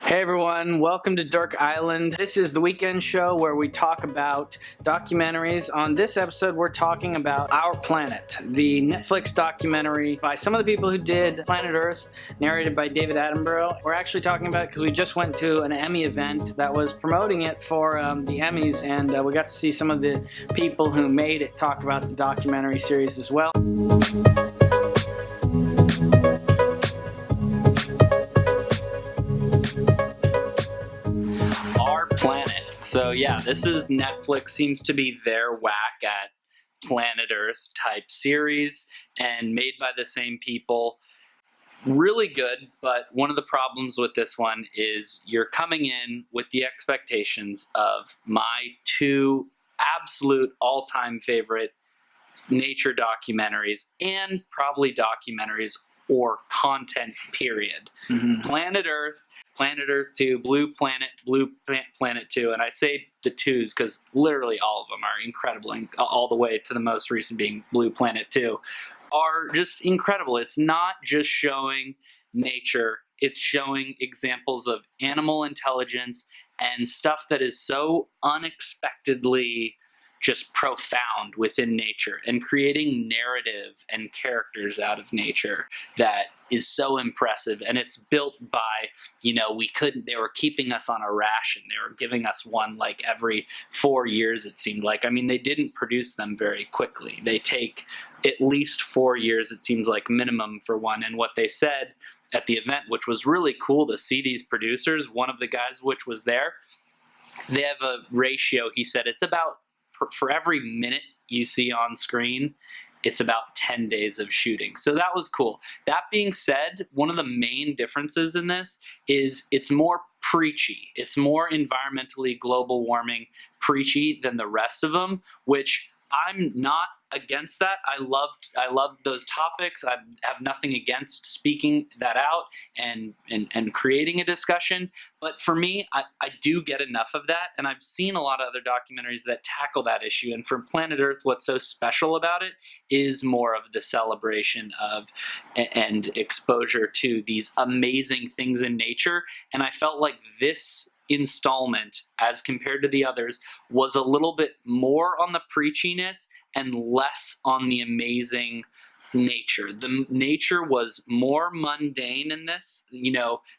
Hey everyone, welcome to Dark Island. This is the weekend show where we talk about documentaries. On this episode, we're talking about Our Planet, the Netflix documentary by some of the people who did Planet Earth, narrated by David Attenborough. We're actually talking about it because we just went to an Emmy event that was promoting it for the Emmys, and we got to see some of the people who made it talk about the documentary series as well. So yeah, this is Netflix seems to be their whack at Planet Earth type series and made by the same people. Really good, but one of the problems with this one is you're coming in with the expectations of my two absolute all-time favorite nature documentaries and probably documentaries or content, period. Planet Earth 2, Blue Planet 2, and I say the twos because literally all of them are incredible, and all the way to the most recent being Blue Planet 2, are just incredible. It's not just showing nature, it's showing examples of animal intelligence and stuff that is so unexpectedly just profound within nature, and creating narrative and characters out of nature that is so impressive. And it's built by, they were keeping us on a ration. They were giving us one like every 4 years, it seemed like. I mean, they didn't produce them very quickly. They take at least 4 years, it seems like, minimum for one. And what they said at the event, which was really cool to see these producers, one of the guys which was there, they have a ratio. He said it's about, for every minute you see on screen, it's about 10 days of shooting. So that was cool. That being said, one of the main differences in this is it's more preachy. It's more environmentally global warming preachy than the rest of them, which I'm not against that. I loved those topics. I have nothing against speaking that out and creating a discussion. But for me, I do get enough of that, and I've seen a lot of other documentaries that tackle that issue. And for Planet Earth, what's so special about it is more of the celebration of and exposure to these amazing things in nature. And I felt like this installment, as compared to the others, was a little bit more on the preachiness and less on the amazing nature. The nature was more mundane in this,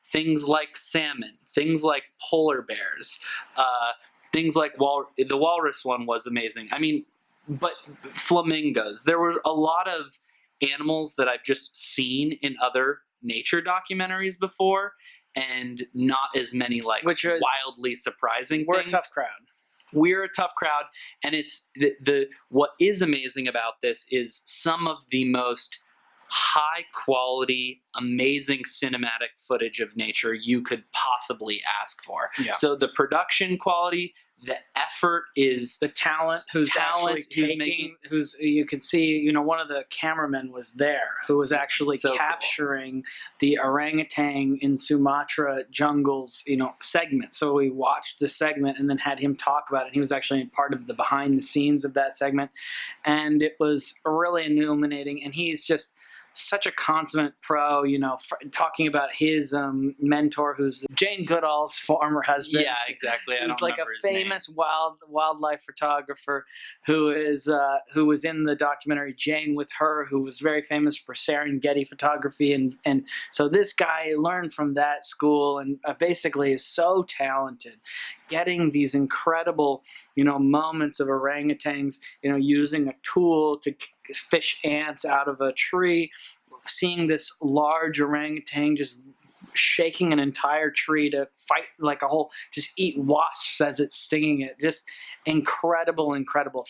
things like salmon, things like polar bears, things like the walrus one was amazing. I mean, but flamingos. There were a lot of animals that I've just seen in other nature documentaries before, and not as many wildly surprising things. We're a tough crowd. We're a tough crowd, and it's what is amazing about this is some of the most high quality, amazing cinematic footage of nature you could possibly ask for. Yeah. So the production quality, the effort is the talent who's you could see, one of the cameramen was there who was actually so capturing the orangutan in Sumatra jungles, segment. So we watched the segment and then had him talk about it. He was actually part of the behind the scenes of that segment, and it was really illuminating. And he's just such a consummate pro, talking about his mentor, who's Jane Goodall's former husband. Yeah, exactly. He's like a famous wildlife photographer who was in the documentary Jane with her, who was very famous for Serengeti photography, and so this guy learned from that school and basically is so talented, getting these incredible moments of orangutans using a tool to fish ants out of a tree, seeing this large orangutan just shaking an entire tree to fight just eat wasps as it's stinging it. Just incredible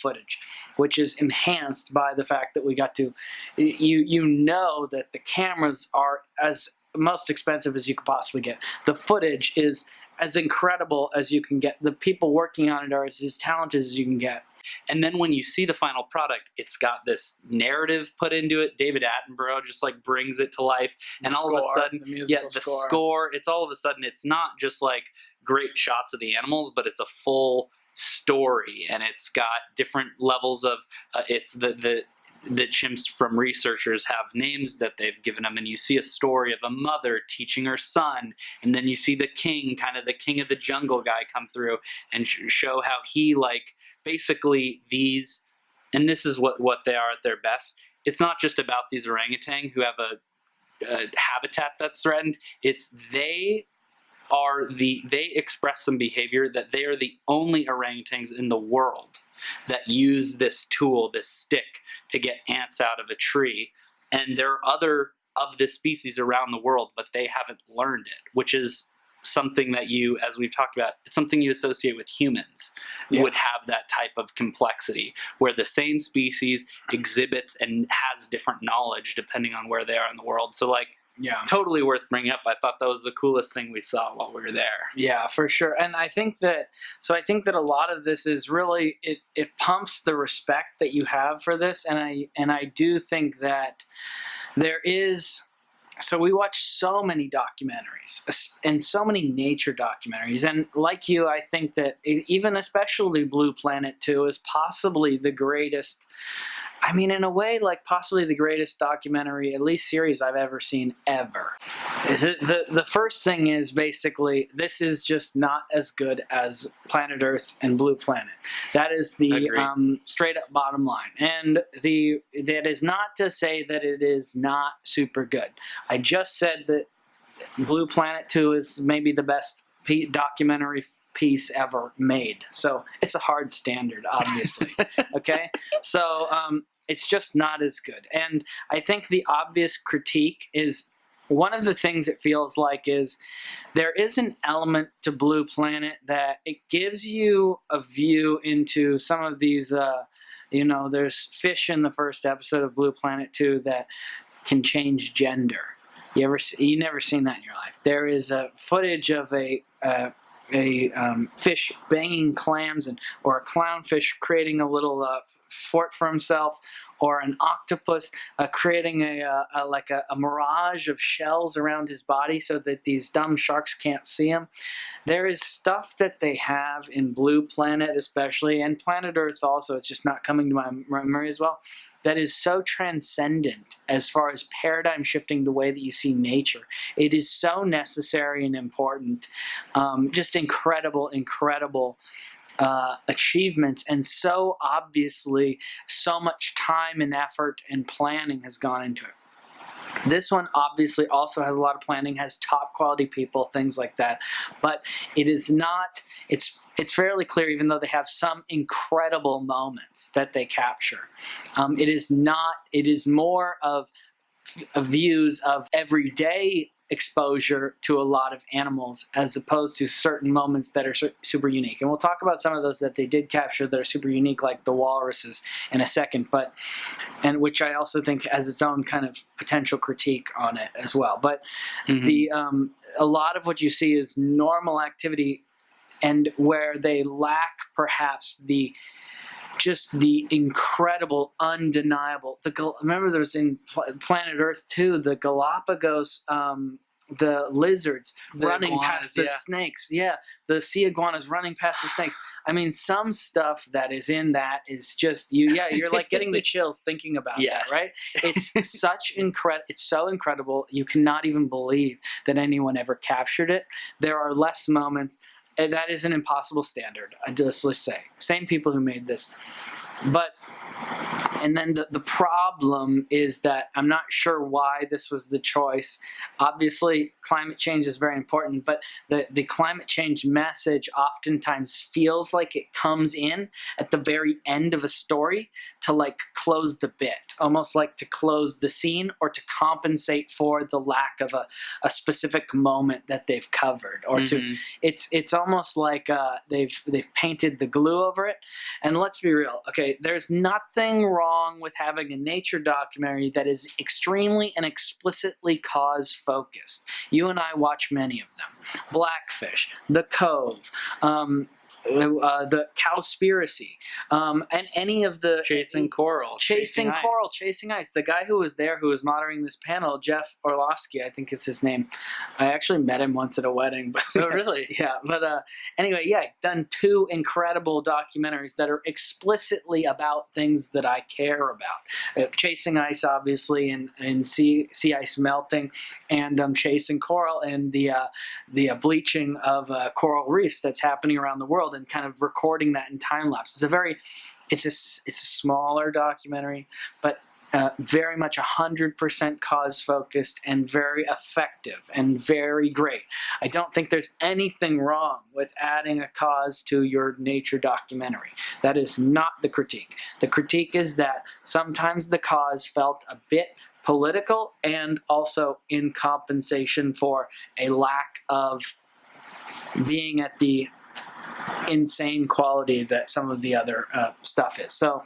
footage, which is enhanced by the fact that we got to, that the cameras are as most expensive as you could possibly get. The footage is as incredible as you can get. The people working on it are as talented as you can get. And then when you see the final product, it's got this narrative put into it. David Attenborough just brings it to life. And all of a sudden, the score, it's all of a sudden, it's not just great shots of the animals, but it's a full story. And it's got different levels of, it's the the chimps from researchers have names that they've given them, and you see a story of a mother teaching her son, and then you see the king, kind of the king of the jungle guy, come through and show how he, like, basically these, and this is what they are at their best. It's not just about these orangutan who have a habitat that's threatened. It's they express some behavior that they are the only orangutans in the world that use this tool, this stick, to get ants out of a tree. And there are other of this species around the world, but they haven't learned it, which is something that you, as we've talked about, it's something you associate with humans. Yeah. Would have that type of complexity where the same species exhibits and has different knowledge depending on where they are in the world. So, like, Yeah. totally worth bringing up. I thought that was the coolest thing we saw while we were there. Yeah, for sure. And I think that a lot of this is really, it pumps the respect that you have for this. And I do think that there is, so we watch so many documentaries and so many nature documentaries. And like you, I think that even especially Blue Planet 2 is possibly the greatest, I mean, in a way, like possibly the greatest documentary, at least series I've ever seen ever. The first thing is basically, this is just not as good as Planet Earth and Blue Planet. That is the straight up bottom line. And that is not to say that it is not super good. I just said that Blue Planet 2 is maybe the best documentary piece ever made. So it's a hard standard, obviously. Okay? So it's just not as good. And I think the obvious critique is, one of the things it feels like is there is an element to Blue Planet that it gives you a view into some of these, there's fish in the first episode of Blue Planet 2 that can change gender. You never seen that in your life. There is a footage of a fish banging clams, or a clownfish creating a little fort for himself, or an octopus creating a mirage of shells around his body so that these dumb sharks can't see him. There is stuff that they have in Blue Planet especially, and Planet Earth also, it's just not coming to my memory as well, that is so transcendent as far as paradigm shifting the way that you see nature. It is so necessary and important. Just incredible achievements, and so obviously so much time and effort and planning has gone into it. This one obviously also has a lot of planning, has top quality people, things like that, but it is not, it's fairly clear, even though they have some incredible moments that they capture. It is more of views of everyday exposure to a lot of animals as opposed to certain moments that are super unique. And we'll talk about some of those that they did capture that are super unique, like the walruses, in a second, and which I also think has its own kind of potential critique on it as well. But a lot of what you see is normal activity, and where they lack perhaps the incredible, undeniable. Remember, there's in Planet Earth 2, the Galapagos, the lizards running iguanas, past the snakes. Yeah, the sea iguanas running past the snakes. I mean, some stuff that is in that is just you're like getting the chills thinking about that, right? It's it's so incredible. You cannot even believe that anyone ever captured it. There are less moments. And that is an impossible standard, let's say. Same people who made this. And then the problem is that I'm not sure why this was the choice. Obviously, climate change is very important, but the climate change message oftentimes feels like it comes in at the very end of a story to like close the bit, almost like to close the scene or to compensate for the lack of a specific moment that they've covered, or it's almost like they've painted the glue over it. And let's be real, okay, there's nothing wrong with having a nature documentary that is extremely and explicitly cause focused. You and I watch many of them. Blackfish, The Cove, the Cowspiracy, and any of the Chasing Coral. Chasing Ice. Coral, Chasing Ice. The guy who was there, who was moderating this panel, Jeff Orlovsky, I think is his name. I actually met him once at a wedding. But Oh, really? yeah. But anyway, yeah, done 2 incredible documentaries that are explicitly about things that I care about. Chasing Ice, obviously, and sea ice melting, and Chasing Coral, and the bleaching of coral reefs that's happening around the world, and kind of recording that in time lapse. It's a smaller documentary, but very much 100% cause focused and very effective and very great. I don't think there's anything wrong with adding a cause to your nature documentary. That is not the critique. The critique is that sometimes the cause felt a bit political, and also in compensation for a lack of being at the insane quality that some of the other stuff is. So,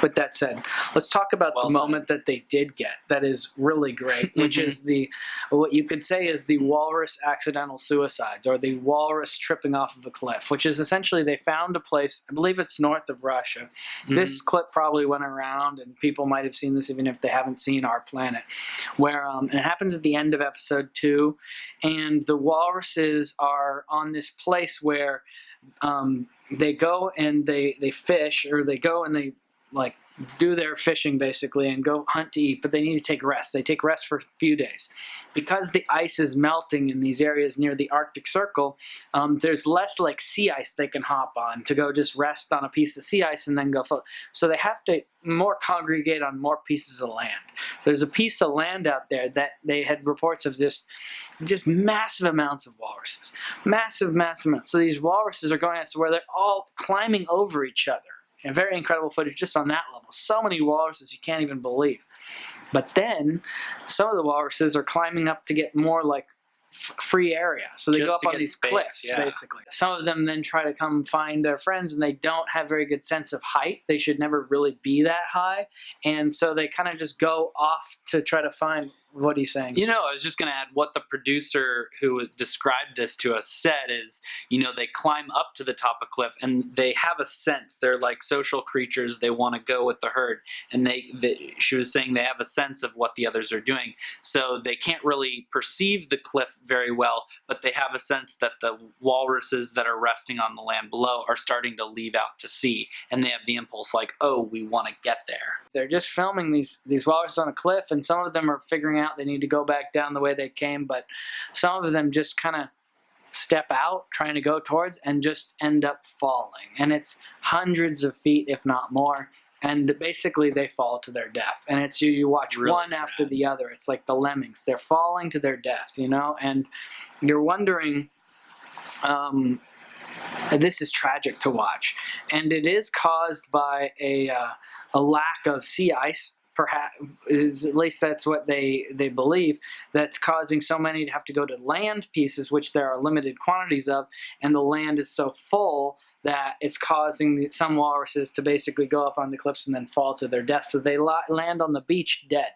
with that said, let's talk about the moment that they did get that is really great, which is what you could say is the walrus accidental suicides, or the walrus tripping off of a cliff, which is essentially they found a place, I believe it's north of Russia. This clip probably went around, and people might have seen this even if they haven't seen Our Planet, where and it happens at the end of episode 2, and the walruses are on this place where they go and they fish, or they go and they like do their fishing basically and go hunt to eat, but they need to take rest. They take rest for a few days. Because the ice is melting in these areas near the Arctic Circle, there's less like sea ice they can hop on to go just rest on a piece of sea ice and then go float. So they have to more congregate on more pieces of land. There's a piece of land out there that they had reports of just massive amounts of walruses. Massive amounts. So these walruses are going out to where they're all climbing over each other. And very incredible footage just on that level. So many walruses you can't even believe. But then some of the walruses are climbing up to get more like free area. So they Just go up to on get these space, cliffs, yeah. basically. Some of them then try to come find their friends, and they don't have very good sense of height. They should never really be that high. And so they kind of just go off to try to find. What are you saying? You know, I was just going to add what the producer who described this to us said is, they climb up to the top of a cliff and they have a sense. They're like social creatures. They want to go with the herd. And she was saying they have a sense of what the others are doing. So they can't really perceive the cliff very well, but they have a sense that the walruses that are resting on the land below are starting to leave out to sea. And they have the impulse like, oh, we want to get there. They're just filming these walruses on a cliff, and some of them are figuring out they need to go back down the way they came, but some of them just kind of step out trying to go towards and just end up falling. And it's hundreds of feet, if not more. And basically they fall to their death. And it's you watch really one sad. after the other. It's like the lemmings. They're falling to their death, and you're wondering, this is tragic to watch. And it is caused by a lack of sea ice. Perhaps, at least that's what they believe, that's causing so many to have to go to land pieces, which there are limited quantities of, and the land is so full that it's causing some walruses to basically go up on the cliffs and then fall to their death. So they land on the beach dead.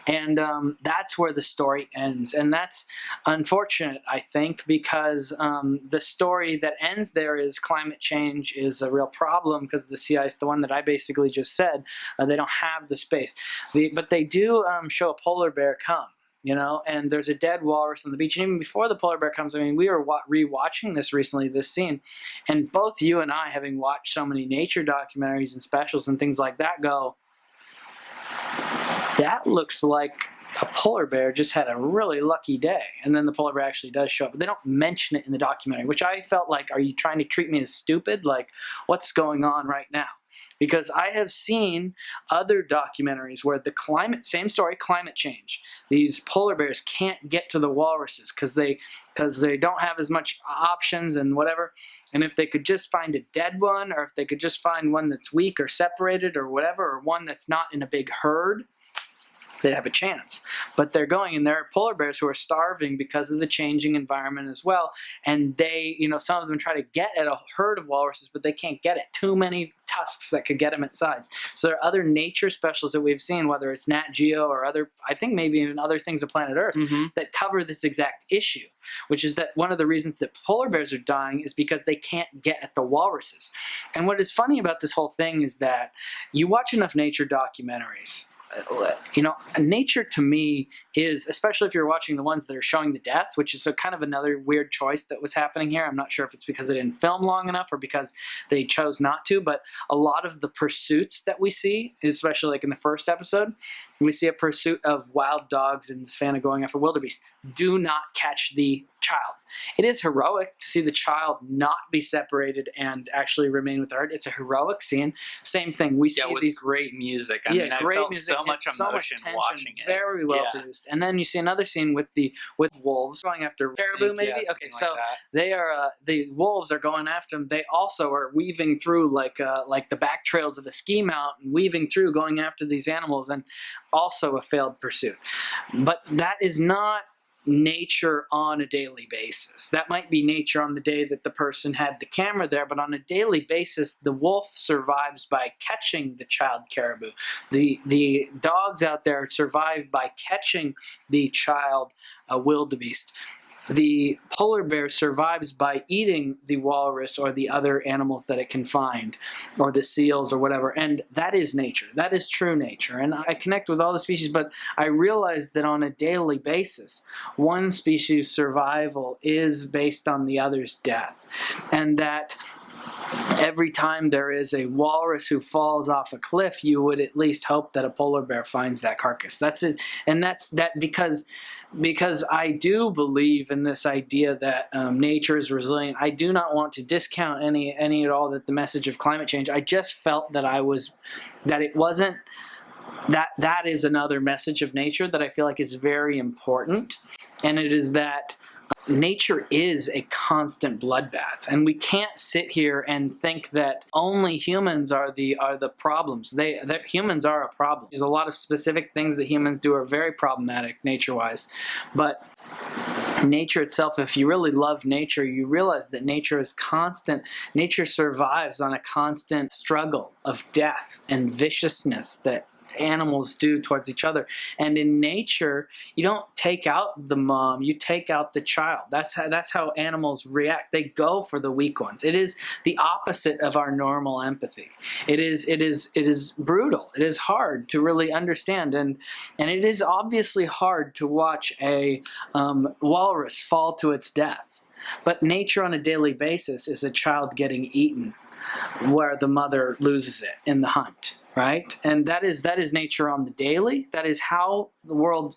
And that's where the story ends. And that's unfortunate, I think, because the story that ends there is climate change is a real problem because the sea ice, the one that I basically just said, they don't have the space. But they do show a polar bear come. And there's a dead walrus on the beach. And even before the polar bear comes, we were re-watching this recently, this scene. And both you and I, having watched so many nature documentaries and specials and things like that, go, that looks like a polar bear just had a really lucky day. And then the polar bear actually does show up. But they don't mention it in the documentary, which I felt like, are you trying to treat me as stupid? Like, what's going on right now? Because I have seen other documentaries where same story, climate change. These polar bears can't get to the walruses because they don't have as much options and whatever. And if they could just find a dead one, or if they could just find one that's weak or separated or whatever, or one that's not in a big herd, they'd have a chance. But they're going, and there are polar bears who are starving because of the changing environment as well. And they, some of them try to get at a herd of walruses, but they can't get it. Too many tusks that could get them at sides. So there are other nature specials that we've seen, whether it's Nat Geo or other, I think maybe even other things of Planet Earth, that cover this exact issue, which is that one of the reasons that polar bears are dying is because they can't get at the walruses. And what is funny about this whole thing is that you watch enough nature documentaries, nature to me is, especially if you're watching the ones that are showing the death, which is a kind of another weird choice that was happening here. I'm not sure if it's because they didn't film long enough or because they chose not to, but a lot of the pursuits that we see, especially like in the first episode, we see a pursuit of wild dogs in the savannah going after wildebeest. Do not catch the child. It is heroic to see the child not be separated and actually remain with her. It's a heroic scene. Same thing. We see with these great music. I mean, I felt music, so much emotion tension, watching it. Very well produced. And then you see another scene with wolves going after caribou, maybe. Okay, so like they are the wolves are going after them. They also are weaving through like the back trails of a ski mountain, weaving through, going after these animals, and also a failed pursuit. But that is not nature on a daily basis. That might be nature on the day that the person had the camera there, but on a daily basis, the wolf survives by catching the child caribou. The dogs out there survive by catching the child wildebeest. The polar bear survives by eating the walrus or the other animals that it can find, or the seals or whatever. And that is nature. That is true nature. And I connect with all the species, but I realize that on a daily basis, one species' survival is based on the other's death. And that every time there is a walrus who falls off a cliff, you would at least hope that a polar bear finds that carcass. That's it. And that's that because I do believe in this idea that nature is resilient. I do not want to discount any at all that the message of climate change. I just felt that it wasn't. That is another message of nature that I feel like is very important, and it is that nature is a constant bloodbath, and we can't sit here and think that only humans are the problems. Humans are a problem. There's a lot of specific things that humans do are very problematic nature-wise, but nature itself, if you really love nature, you realize that nature is constant. Nature survives on a constant struggle of death and viciousness that animals do towards each other. And in nature, you don't take out the mom, you take out the child. That's how animals react. They go for the weak ones. It is the opposite of our normal empathy. It is brutal. It is hard to really understand, and it is obviously hard to watch a walrus fall to its death. But nature on a daily basis is a child getting eaten where the mother loses it in the hunt. Right, and that is nature on the daily. That is how the world.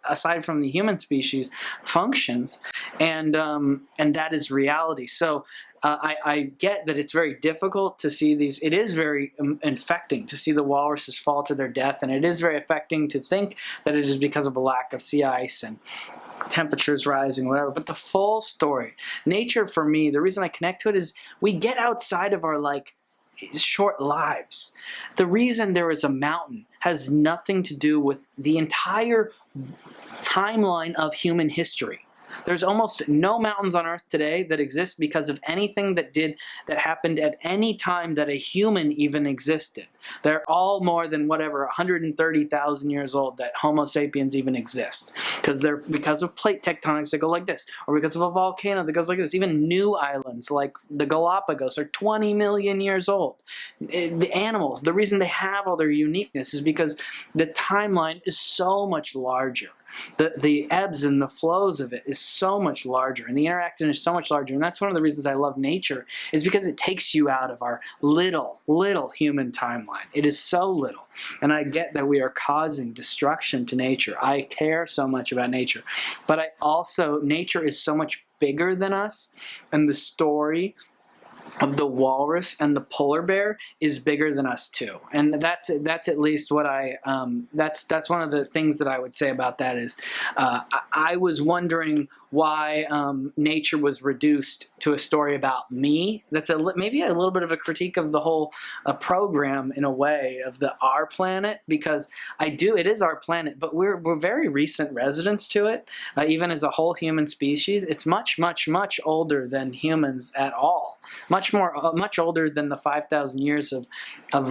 Aside from the human species, functions, and that is reality. So I get that it's very difficult to see these. It is very infecting to see the walruses fall to their death, and it is very affecting to think that it is because of a lack of sea ice and temperatures rising, whatever. But the full story, nature for me, the reason I connect to it is we get outside of our short lives. The reason there is a mountain has nothing to do with the entire timeline of human history. There's almost no mountains on Earth today that exist because of anything that happened at any time that a human even existed. They're all more than 130,000 years old that Homo sapiens even exist. Because of plate tectonics that go like this, or because of a volcano that goes like this. Even new islands like the Galapagos are 20 million years old. The animals, the reason they have all their uniqueness is because the timeline is so much larger. The ebbs and the flows of it is so much larger, and the interaction is so much larger. And that's one of the reasons I love nature, is because it takes you out of our little human timeline. It is so little. And I get that we are causing destruction to nature. I care so much about nature. But nature is so much bigger than us, and the story of the walrus and the polar bear is bigger than us too. And that's at least what that's one of the things that I would say about that is I was wondering why nature was reduced to a story about me. That's maybe a little bit of a critique of the whole program in a way of our planet, because it is our planet, but we're very recent residents to it. Even as a whole human species, it's much, much, much older than humans at all. Much older than the 5,000 years of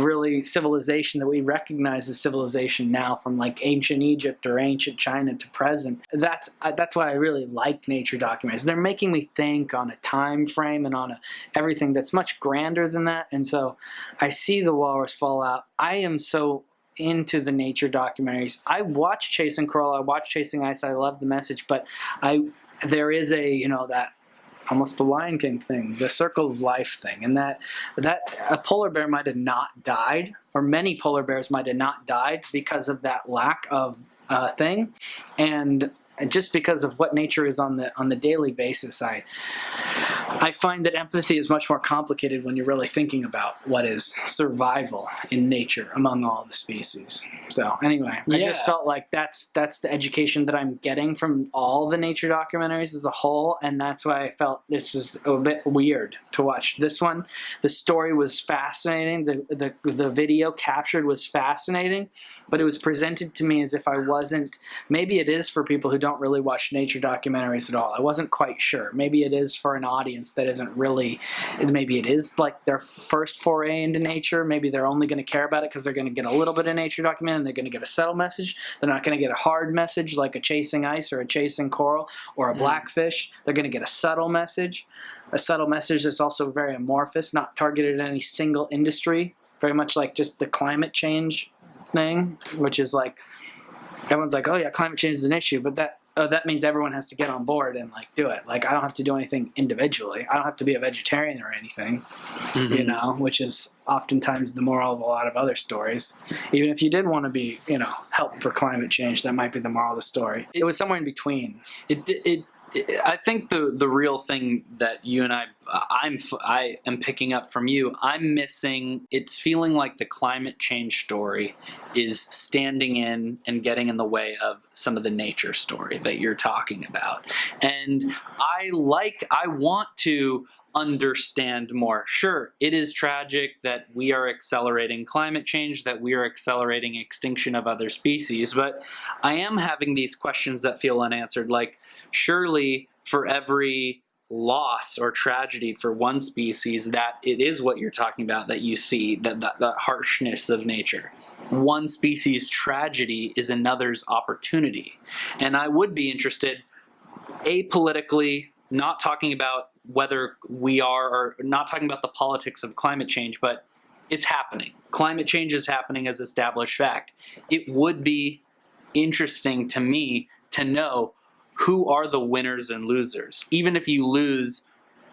really civilization that we recognize as civilization now, from like ancient Egypt or ancient China to present. That's why I really like nature documentaries. They're making me think on a time frame and on everything that's much grander than that. And so I see the walrus fall out. I am so into the nature documentaries. I watch Chasing Coral, I watch Chasing Ice, I love the message, but there is that almost the Lion King thing, the circle of life thing, and that a polar bear might have not died, or many polar bears might have not died because of that lack of thing, and just because of what nature is on the daily basis, I find that empathy is much more complicated when you're really thinking about what is survival in nature among all the species. So anyway, I just felt like that's the education that I'm getting from all the nature documentaries as a whole, and that's why I felt this was a bit weird to watch. This one, the story was fascinating, the video captured was fascinating, but it was presented to me as if I wasn't. Maybe it is for people who don't really watch nature documentaries at all. I wasn't quite sure. Maybe it is for an audience that isn't really, maybe it is like their first foray into nature. Maybe they're only going to care about it because they're going to get a little bit of nature documentary and they're going to get a subtle message. They're not going to get a hard message like a Chasing Ice or a Chasing Coral or a Blackfish. They're going to get a subtle message that's also very amorphous, not targeted at any single industry, very much like just the climate change thing, which is like, everyone's like, oh yeah, climate change is an issue, but that means everyone has to get on board and like do it. Like I don't have to do anything individually. I don't have to be a vegetarian or anything, which is oftentimes the moral of a lot of other stories. Even if you did want to be, help for climate change, that might be the moral of the story. It was somewhere in between. I think the real thing that you and I am picking up from you, I'm missing, it's feeling like the climate change story is standing in and getting in the way of some of the nature story that you're talking about. And I want to understand more. Sure, it is tragic that we are accelerating climate change, that we are accelerating extinction of other species, but I am having these questions that feel unanswered. Like, surely for every loss or tragedy for one species, that it is what you're talking about, that you see, that harshness of nature. One species' tragedy is another's opportunity. And I would be interested, apolitically, not talking about whether we are, or not talking about the politics of climate change, but it's happening. Climate change is happening as established fact. It would be interesting to me to know who are the winners and losers. Even if you lose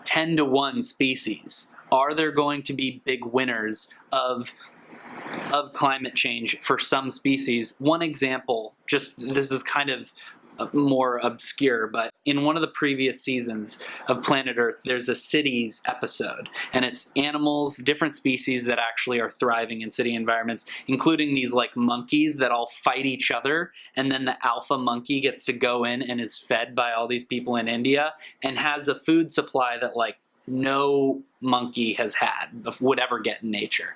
10-to-1 species, are there going to be big winners of climate change for some species? One example, this is kind of more obscure, but in one of the previous seasons of Planet Earth, there's a cities episode, and it's animals, different species that actually are thriving in city environments, including these like monkeys that all fight each other, and then the alpha monkey gets to go in and is fed by all these people in India and has a food supply that like no monkey has had, would ever get in nature.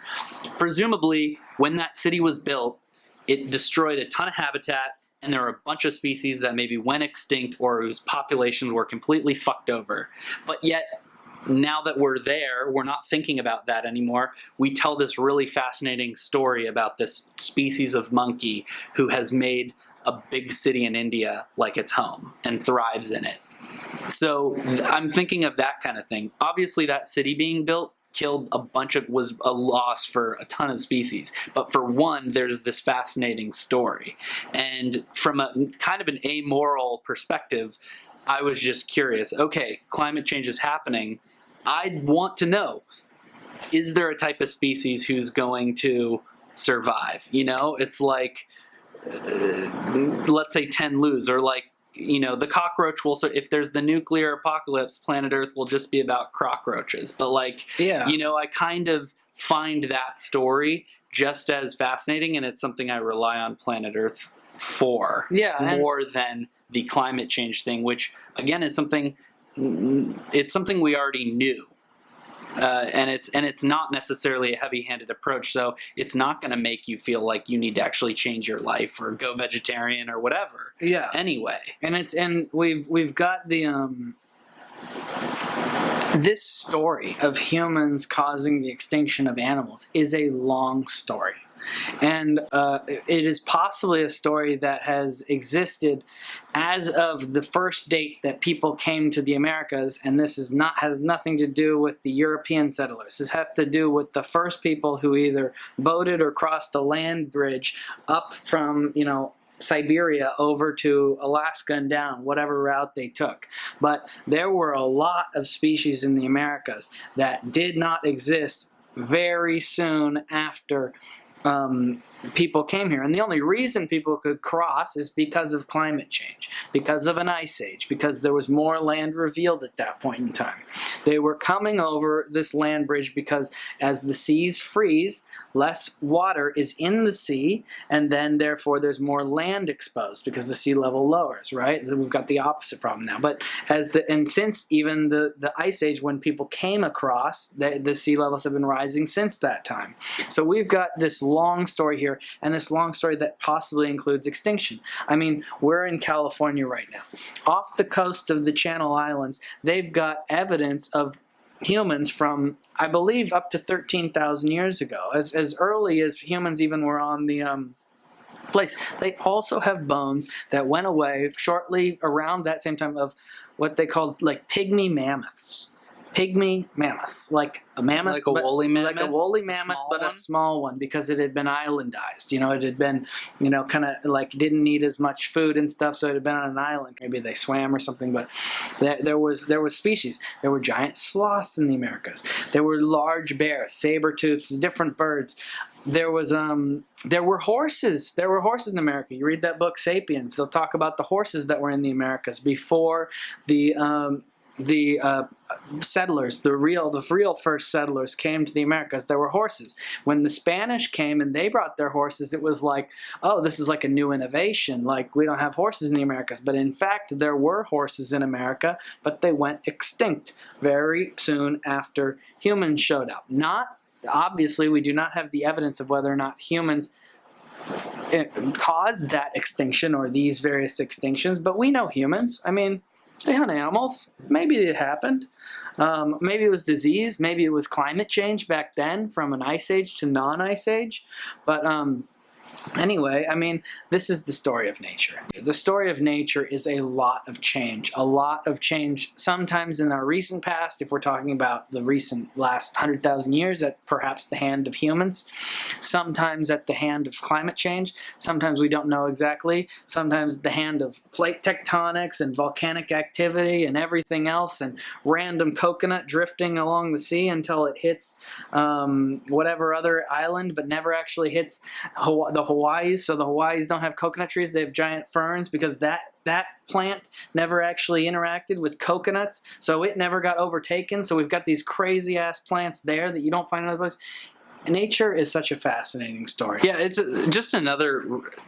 Presumably, when that city was built, it destroyed a ton of habitat, and there are a bunch of species that maybe went extinct or whose populations were completely fucked over. But yet, now that we're there, we're not thinking about that anymore. We tell this really fascinating story about this species of monkey who has made a big city in India like its home and thrives in it. So I'm thinking of that kind of thing. Obviously, that city being built was a loss for a ton of species. But for one, there's this fascinating story. And from a kind of an amoral perspective, I was just curious, okay, climate change is happening. I'd want to know, is there a type of species who's going to survive? It's like, let's say 10 lose, or like, the cockroach will, if there's the nuclear apocalypse, planet Earth will just be about cockroaches. But like, I kind of find that story just as fascinating, and it's something I rely on planet Earth for more than the climate change thing, which again is something we already knew. And it's not necessarily a heavy-handed approach, so it's not going to make you feel like you need to actually change your life or go vegetarian or whatever. Yeah. Anyway, and we've got the this story of humans causing the extinction of animals is a long story. And it is possibly a story that has existed as of the first date that people came to the Americas, and this has nothing to do with the European settlers. This has to do with the first people who either boated or crossed a land bridge up from, Siberia over to Alaska and down, whatever route they took. But there were a lot of species in the Americas that did not exist very soon after people came here. And the only reason people could cross is because of climate change, because of an ice age, because there was more land revealed at that point in time. They were coming over this land bridge because as the seas freeze, less water is in the sea, and then therefore there's more land exposed because the sea level lowers, right? We've got the opposite problem now. But since even the ice age, when people came across, the sea levels have been rising since that time. So we've got this long story here, and this long story that possibly includes extinction. I mean, we're in California right now. Off the coast of the Channel Islands, they've got evidence of humans from, I believe, up to 13,000 years ago, as early as humans even were on the place. They also have bones that went away shortly around that same time of what they called like pygmy mammoths. Pygmy mammoths, like a mammoth, like a woolly mammoth, like a woolly mammoth, but a small one, because it had been islandized. It had been, kind of like didn't need as much food and stuff, so it had been on an island. Maybe they swam or something, but there was species. There were giant sloths in the Americas. There were large bears, saber-toothed, different birds. There were horses. There were horses in America. You read that book, Sapiens. They'll talk about the horses that were in the Americas before the settlers, the real first settlers came to the Americas. There were horses. When the Spanish came and they brought their horses, it was like, oh, this is like a new innovation. Like, we don't have horses in the Americas. But in fact, there were horses in America, but they went extinct very soon after humans showed up. Obviously, we do not have the evidence of whether or not humans caused that extinction or these various extinctions, but we know humans. I mean, they hunt animals. Maybe it happened. Maybe it was disease. Maybe it was climate change back then from an ice age to non-ice age. But anyway, I mean, this is the story of nature. The story of nature is a lot of change. A lot of change sometimes in our recent past, if we're talking about the recent last 100,000 years, at perhaps the hand of humans. Sometimes at the hand of climate change. Sometimes we don't know exactly. Sometimes at the hand of plate tectonics and volcanic activity and everything else, and random coconut drifting along the sea until it hits whatever other island, but never actually hits the Hawaiis. So the Hawaiis don't have coconut trees, they have giant ferns, because that plant never actually interacted with coconuts, so it never got overtaken. So we've got these crazy ass plants there that you don't find in other places. Nature is such a fascinating story. Yeah, it's just another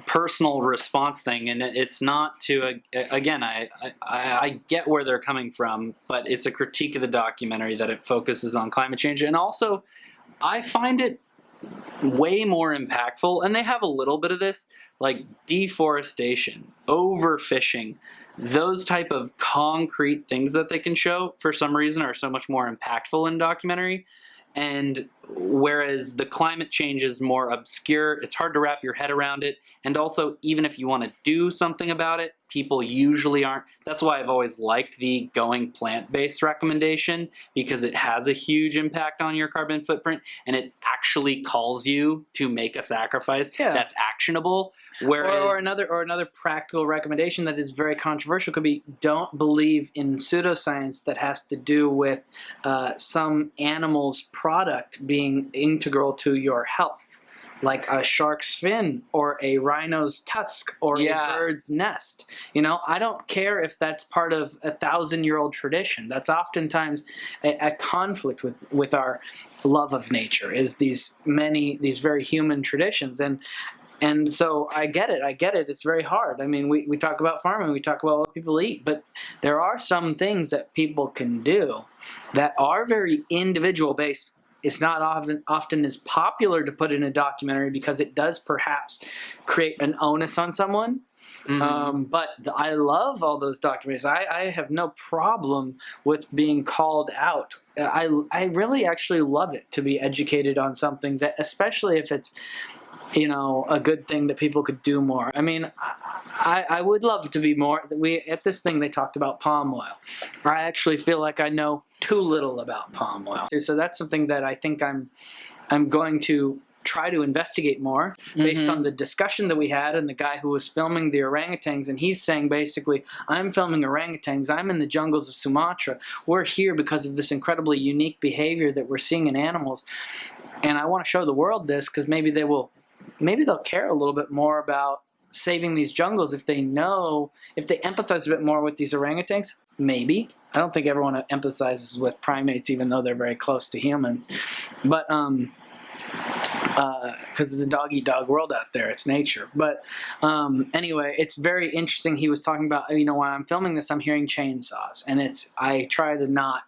personal response thing, and it's not to, again, I get where they're coming from, but it's a critique of the documentary that it focuses on climate change. And also, I find it way more impactful, and they have a little bit of this, like deforestation, overfishing, those type of concrete things that they can show for some reason are so much more impactful in documentary. And whereas the climate change is more obscure, it's hard to wrap your head around it. And also, even if you want to do something about it, people usually aren't. That's why I've always liked the going plant-based recommendation, because it has a huge impact on your carbon footprint, and it actually calls you to make a sacrifice that's actionable. Whereas, or another practical recommendation that is very controversial could be, don't believe in pseudoscience that has to do with some animal's product being integral to your health, like a shark's fin or a rhino's tusk or a bird's nest. I don't care if that's part of a 1,000-year-old tradition. That's oftentimes a conflict with our love of nature, is these very human traditions. And And so I get it. It's very hard. I mean, we talk about farming, we talk about what people eat, but there are some things that people can do that are very individual based. It's not often as popular to put in a documentary because it does perhaps create an onus on someone. But I love all those documentaries. I have no problem with being called out. I really actually love it to be educated on something that, especially if it's, a good thing that people could do more. I mean, I would love to be more. At this thing they talked about palm oil. I actually feel like I know too little about palm oil. So that's something that I think I'm going to try to investigate more based on the discussion that we had and the guy who was filming the orangutans. And he's saying basically, I'm filming orangutans. I'm in the jungles of Sumatra. We're here because of this incredibly unique behavior that we're seeing in animals. And I want to show the world this because maybe they'll care a little bit more about saving these jungles if they empathize a bit more with these orangutans. Maybe. I don't think everyone empathizes with primates, even though they're very close to humans. But because it's a dog-eat-dog world out there. It's nature. But anyway, it's very interesting. He was talking about, when I'm filming this, I'm hearing chainsaws. And I try to not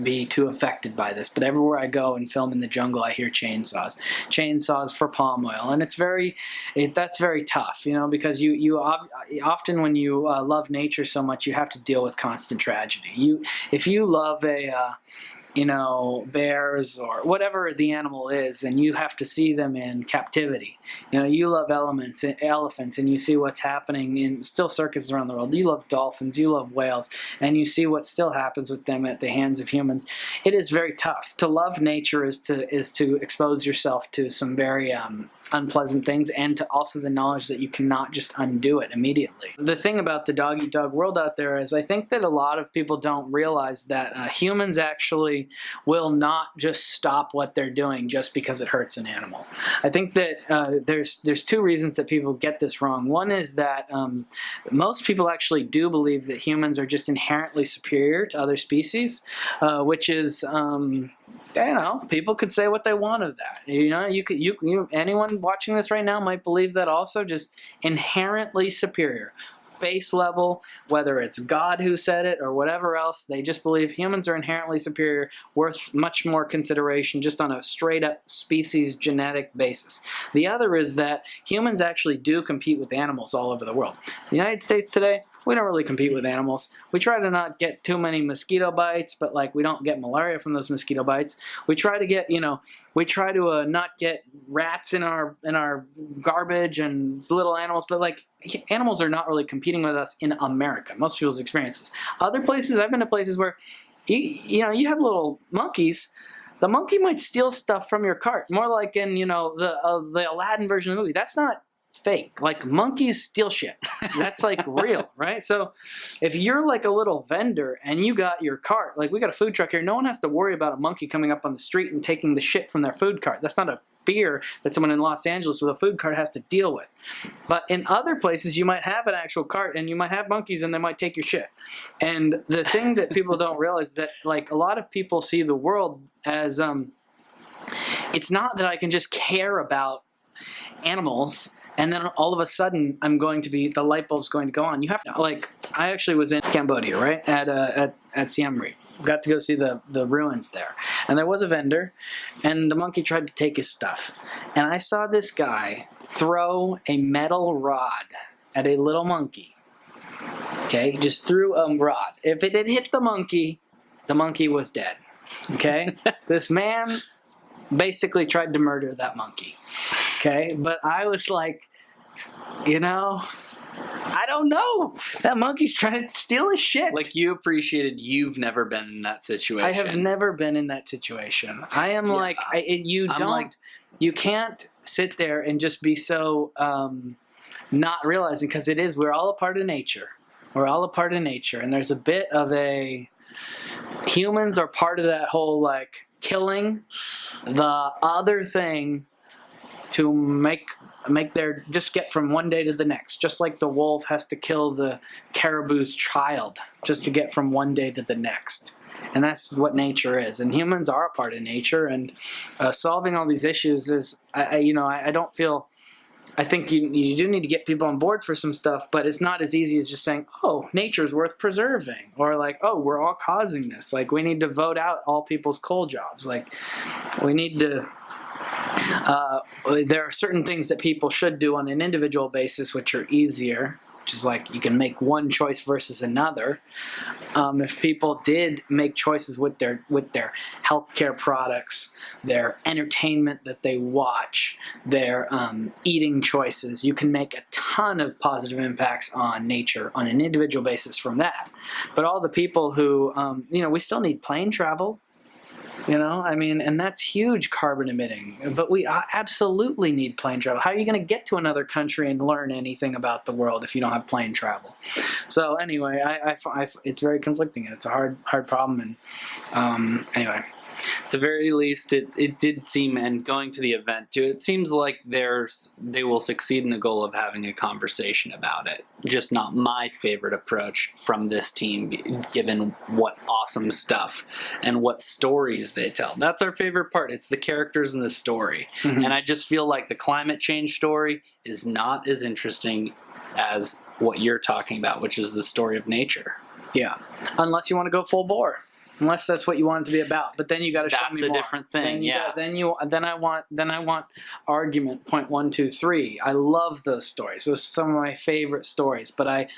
be too affected by this, but everywhere I go and film in the jungle, I hear chainsaws for palm oil, and that's very tough, because you often when you love nature so much, you have to deal with constant tragedy. If you love bears or whatever the animal is, and you have to see them in captivity. You love elephants, and you see what's happening in still circuses around the world. You love dolphins, you love whales, and you see what still happens with them at the hands of humans. It is very tough. To love nature is to expose yourself to some very unpleasant things, and to also the knowledge that you cannot just undo it immediately. The thing about the dog-eat-dog world out there is I think that a lot of people don't realize that humans actually will not just stop what they're doing just because it hurts an animal. I think that there's two reasons that people get this wrong. One is that most people actually do believe that humans are just inherently superior to other species, which is people could say what they want of that. Anyone watching this right now might believe that also, just inherently superior. Base level, whether it's God who said it or whatever else, they just believe humans are inherently superior, worth much more consideration just on a straight up species genetic basis. The other is that humans actually do compete with animals all over the world. The United States today, we don't really compete with animals. We try to not get too many mosquito bites, but we don't get malaria from those mosquito bites. We try to get, not get rats in our garbage and little animals, but animals are not really competing with us in America. Most people's experiences. Other places, I've been to places where, you have little monkeys. The monkey might steal stuff from your cart, more like in, the Aladdin version of the movie. That's not fake. Monkeys steal shit. That's real, right? So if you're a little vendor and you got your cart, we got a food truck here, no one has to worry about a monkey coming up on the street and taking the shit from their food cart. That's not a fear that someone in Los Angeles with a food cart has to deal with. But in other places, you might have an actual cart and you might have monkeys and they might take your shit. And the thing that people don't realize is that a lot of people see the world as it's not that I can just care about animals and then all of a sudden the light bulb's going to go on. You have to, I actually was in Cambodia, right? At Siem Reap. Got to go see the ruins there. And there was a vendor, and the monkey tried to take his stuff. And I saw this guy throw a metal rod at a little monkey. Okay? Just threw a rod. If it had hit the monkey was dead. Okay? This man basically tried to murder that monkey. Okay, but I was I don't know. That monkey's trying to steal his shit. You appreciated you've never been in that situation. I have never been in that situation. I am you can't sit there and just be so not realizing, because we're all a part of nature. We're all a part of nature, and there's a bit of humans are part of that whole killing the other thing to make just get from one day to the next. Just like the wolf has to kill the caribou's child just to get from one day to the next. And that's what nature is. And humans are a part of nature. And solving all these issues is, I don't feel I think you do need to get people on board for some stuff, but it's not as easy as just saying, oh, nature's worth preserving, or like, oh, we're all causing this. Like, we need to vote out all people's coal jobs. Like, we need to there are certain things that people should do on an individual basis which are easier, which is like you can make one choice versus another. If people did make choices with their healthcare products, their entertainment that they watch, their eating choices, you can make a ton of positive impacts on nature on an individual basis from that. But all the people who, we still need plane travel. And that's huge carbon emitting. But we absolutely need plane travel. How are you going to get to another country and learn anything about the world if you don't have plane travel? So anyway, it's very conflicting, and it's a hard problem. And anyway. At the very least, it did seem, and going to the event too, it seems like they will succeed in the goal of having a conversation about it. Just not my favorite approach from this team, given what awesome stuff and what stories they tell. That's our favorite part. It's the characters and the story. Mm-hmm. And I just feel like the climate change story is not as interesting as what you're talking about, which is the story of nature. Yeah, unless you want to go full bore. Unless that's what you want it to be about, but then you got to show me more. That's a different thing. Then I want argument point 1, 2, 3. I love those stories. Those are some of my favorite stories. But I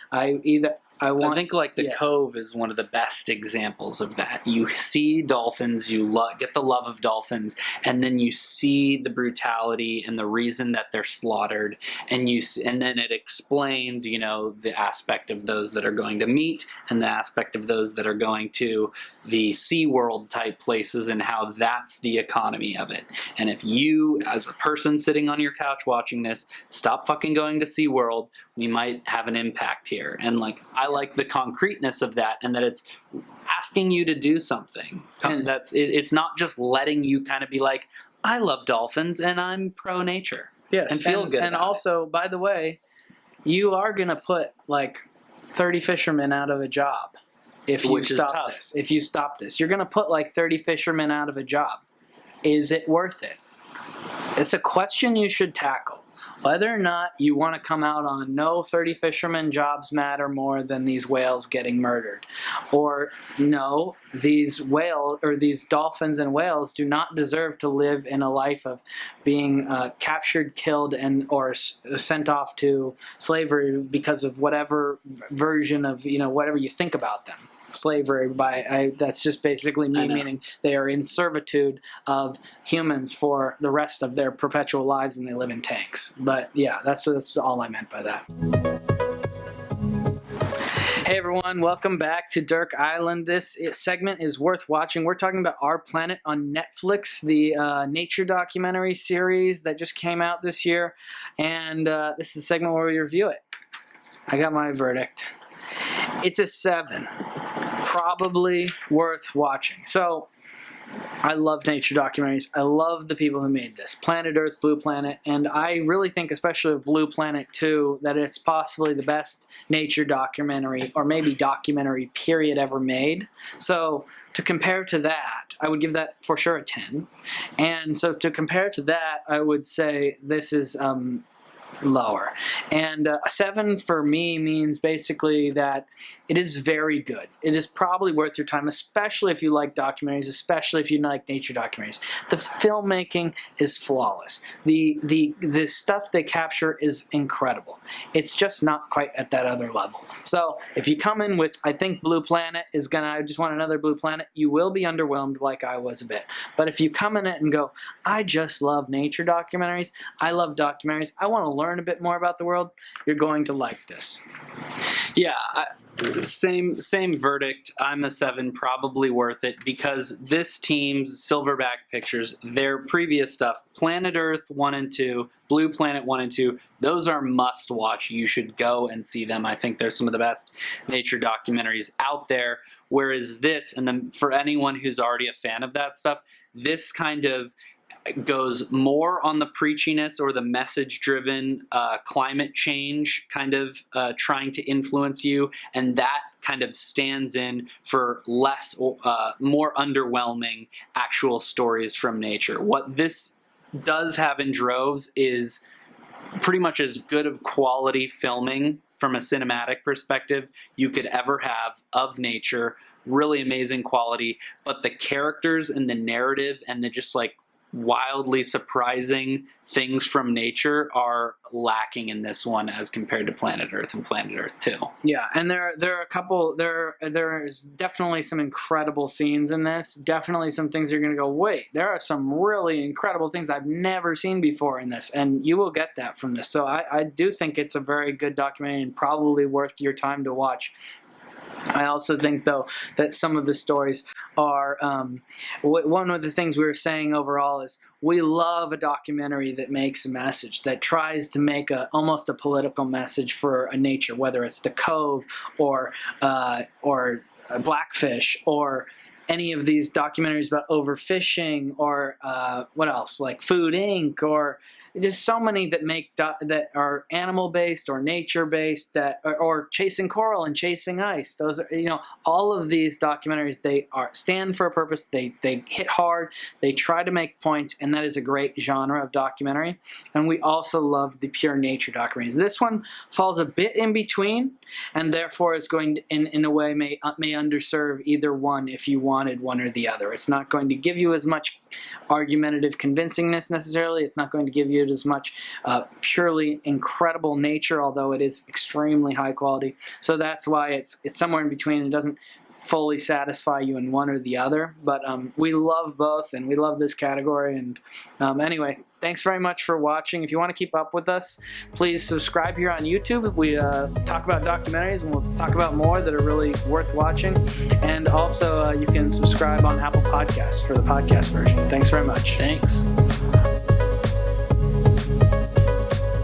think like the Cove is one of the best examples of that. You see dolphins, you get the love of dolphins, and then you see the brutality and the reason that they're slaughtered, and then it explains, the aspect of those that are going to meat and the aspect of those that are going to the SeaWorld type places and how that's the economy of it. And if you, as a person sitting on your couch watching this, stop fucking going to SeaWorld, we might have an impact here. And I like the concreteness of that, and that it's asking you to do something. And it's not just letting you kind of be like, I love dolphins and I'm pro nature. Yes, and feel good. And also, by the way, you are going to put 30 fishermen out of a job if you stop this. If you stop this, you're going to put 30 fishermen out of a job. Is it worth it? It's a question you should tackle. Whether or not you want to come out on no 30 fishermen jobs matter more than these whales getting murdered, or no, these dolphins and whales do not deserve to live in a life of being captured, killed, or sent off to slavery because of whatever version of whatever you think about them. Slavery that's just basically me meaning they are in servitude of humans for the rest of their perpetual lives and they live in tanks. But yeah, that's all I meant by that. Hey everyone, welcome back to Dirk Island. This segment is worth watching. We're talking about Our Planet on Netflix, the nature documentary series that just came out this year. And this is a segment where we review it. I got my verdict. It's a 7. Probably worth watching. So, I love nature documentaries. I love the people who made this. Planet Earth, Blue Planet, and I really think, especially of Blue Planet 2, that it's possibly the best nature documentary, or maybe documentary period ever made. So, to compare to that, I would give that for sure a 10. And so to compare to that, I would say this is lower. And a 7 for me means basically that it is very good. It is probably worth your time, especially if you like documentaries, especially if you like nature documentaries. The filmmaking is flawless. The stuff they capture is incredible. It's just not quite at that other level. So if you come in with, I think Blue Planet is I just want another Blue Planet, you will be underwhelmed like I was a bit. But if you come in it and go, I just love nature documentaries, I love documentaries, I want to learn a bit more about the world, you're going to like this. Yeah, same verdict. I'm a 7, probably worth it, because this team's Silverback Pictures, their previous stuff, Planet Earth 1 and 2, Blue Planet 1 and 2, those are must watch. You should go and see them. I think they're some of the best nature documentaries out there. Whereas this, for anyone who's already a fan of that stuff, this kind of goes more on the preachiness or the message-driven climate change kind of trying to influence you, and that kind of stands in for less, more underwhelming actual stories from nature. What this does have in droves is pretty much as good of quality filming from a cinematic perspective you could ever have of nature. Really amazing quality, but the characters and the narrative and the just like wildly surprising things from nature are lacking in this one as compared to Planet Earth and Planet Earth 2. Yeah, and there are a couple. There's definitely some incredible scenes in this. Definitely some things you're going to go, wait, there are some really incredible things I've never seen before in this, and you will get that from this. So I do think it's a very good documentary and probably worth your time to watch. I also think, though, that some of the stories are, one of the things we were saying overall is we love a documentary that makes a message, that tries to make almost a political message for a nature, whether it's The Cove or Blackfish or any of these documentaries about overfishing or what else, like Food Inc. or just so many that that are animal based or nature based, that or Chasing Coral and Chasing Ice. Those are, all of these documentaries, they stand for a purpose. They hit hard. They try to make points, and that is a great genre of documentary. And we also love the pure nature documentaries. This one falls a bit in between, and therefore is going to, in a way, may underserve either one if you wanted one or the other. It's not going to give you as much argumentative convincingness necessarily. It's not going to give you as much purely incredible nature, although it is extremely high quality. So that's why it's somewhere in between. It doesn't fully satisfy you in one or the other, but we love both, and we love this category. And anyway, thanks very much for watching. If you want to keep up with us, please subscribe here on YouTube. We talk about documentaries, and we'll talk about more that are really worth watching. And also, you can subscribe on Apple Podcasts for the podcast version. Thanks very much. Thanks.